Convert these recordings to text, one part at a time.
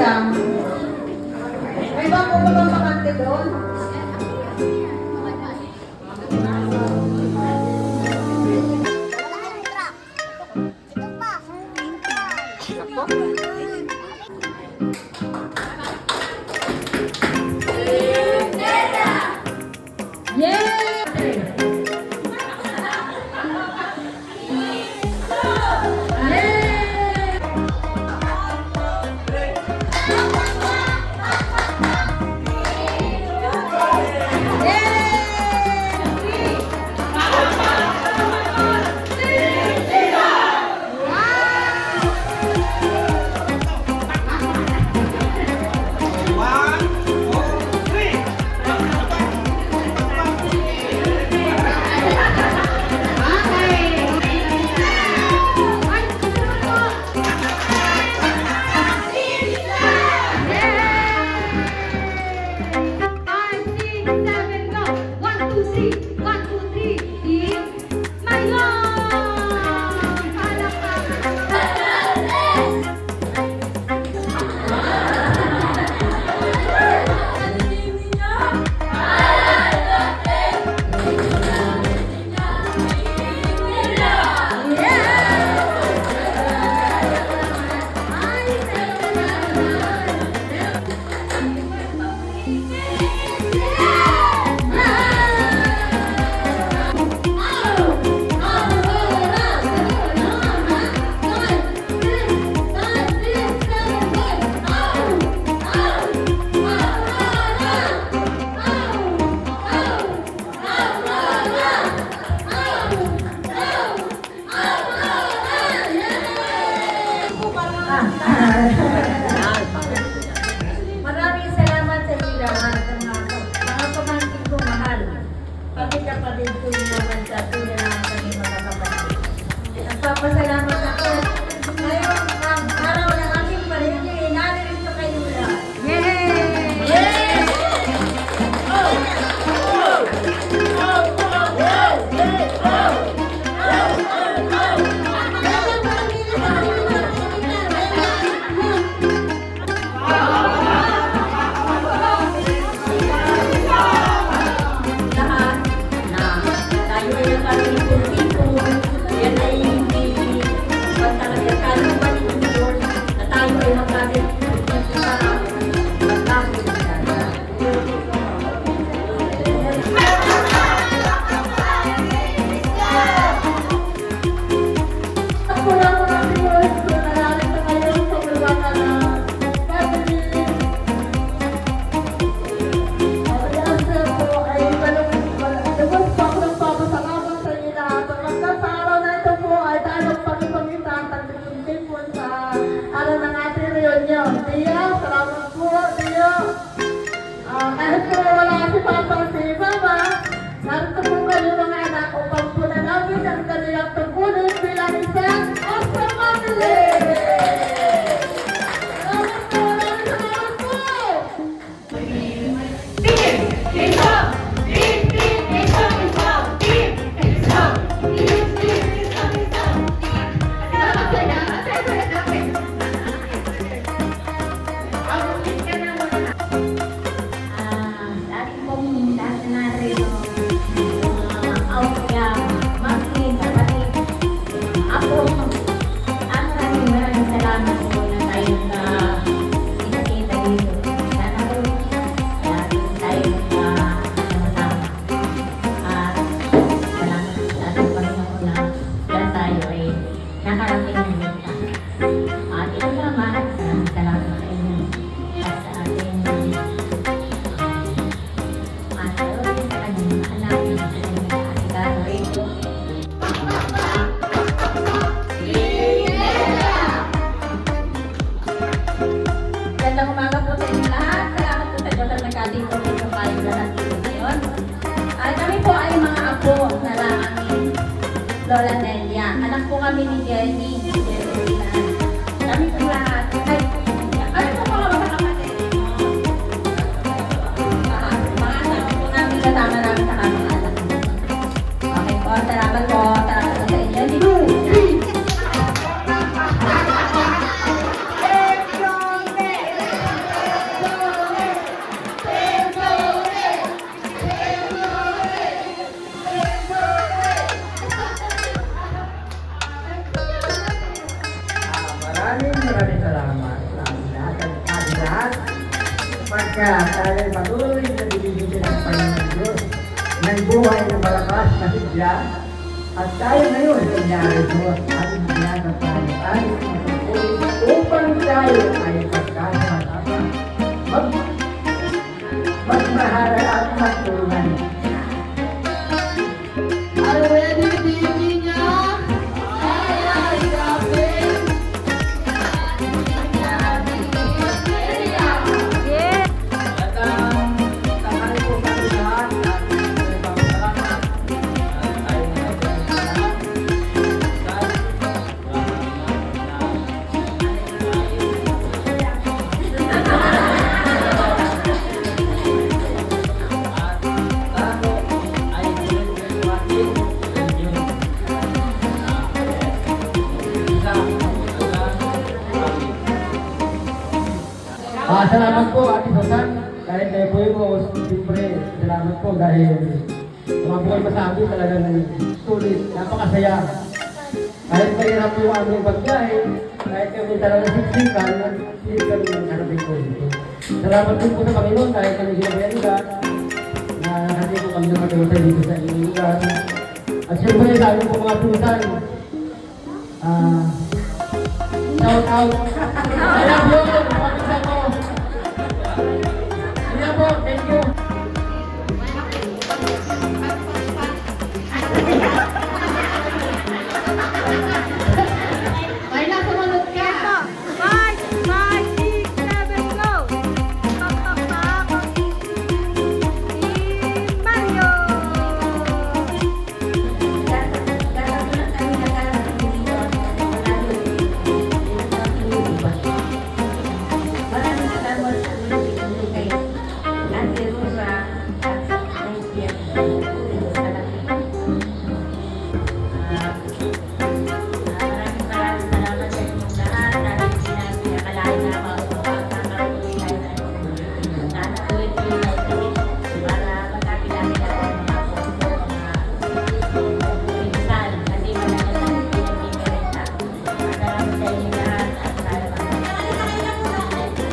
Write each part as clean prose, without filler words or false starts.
lang. May iba po ba makante doon? Maraming salamat sa inyo lahat ng mga pamangkin kong mahal. Pati kapatid ko yung naman sa tunay na kami mga kapatid. Nagpapasalamat ako. Ngayon, ang araw ng aking paligid, naririto kayo lahat. Kahit po wala si Papa o si Mama, narito po kayo mga anak upang po na namin ang kanilang tungkulin bilang isang awesome family! Salamat po! Lagi pong Kaya tayo patuloy na binibigyan ng Panginoon Diyos ng buhay na malakas na higla. At tayo ngayon ay narito at ating ginagawa tayo ay matutulog upang tayo ay pagkakasama. Magmahalan at magtulungan. Are you ready, baby niya? Ay, grabe. Magandang tanghali po sa ating lahat at ibang salamat. Tayo na salamat po Ate Susan. Kahit kayo po yung host, siyempre, salamat po dahil mga masabi talagang sulit, napakasaya. Kahit mahirap yung aming pagbiyahe, kahit kami talagang siksikan, hindi kami nakarating po dito. Salamat din po sa Panginoon dahil kami sinabayariga na nakarating po kami na magkakasay dito sa inyong lugar. At siyempre sa aming po mga Susan, shout out. I love you, mga Susan ko. Ayan po, thank you. May nasumunod ka. 5, 6, 7, go! Pak, pak, pak! Mario! Maraming salamat sa binibigay kay Ate Rosa at kay Pierre. Maraming salamat sa inyong lahat dahil sinabi na kalahin na makakatuloy tayo na tuloy-tuloy tayo kami para magkakilala natin mga pinsan kasi wala na lang pinipirita. Maraming sa inyong lahat at salamat.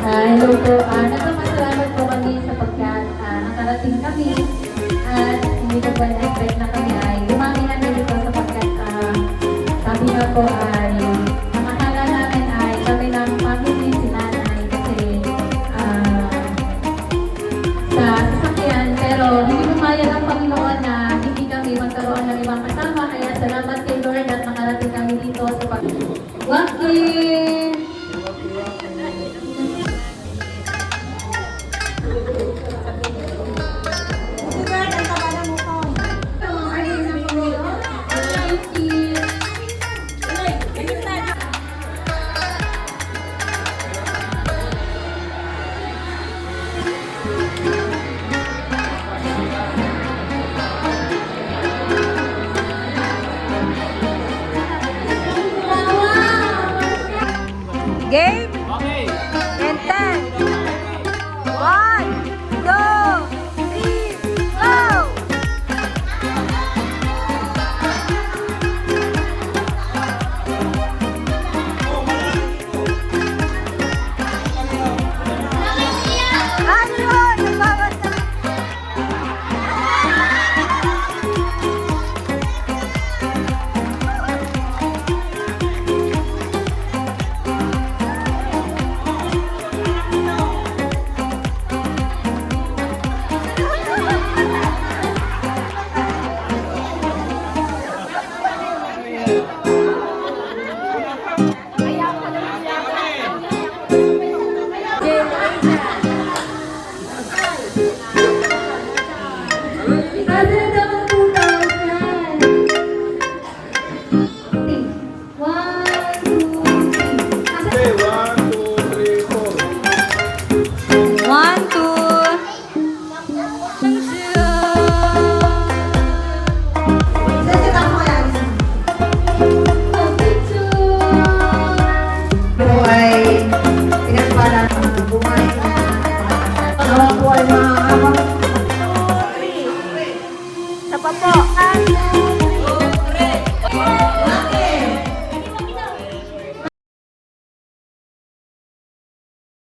Hello po. Nagpapasalamat po kami sapagkat nakarating kami at hindi ko ba na-expect na kami ay lumami na dito sapagkat sabi nga po ay namakala namin ay kami ng family si nanay kasi sa sasakyan pero hindi lumaya ng Panginoon na hindi kami magkaroon ng ibang kasama kaya salamat kay Lord at nakarating kami dito sapagkat Joaquin! Game? Okay. And 10. 1, 2, 3, go! Ano yun? Nagbabasa. Ako ay mga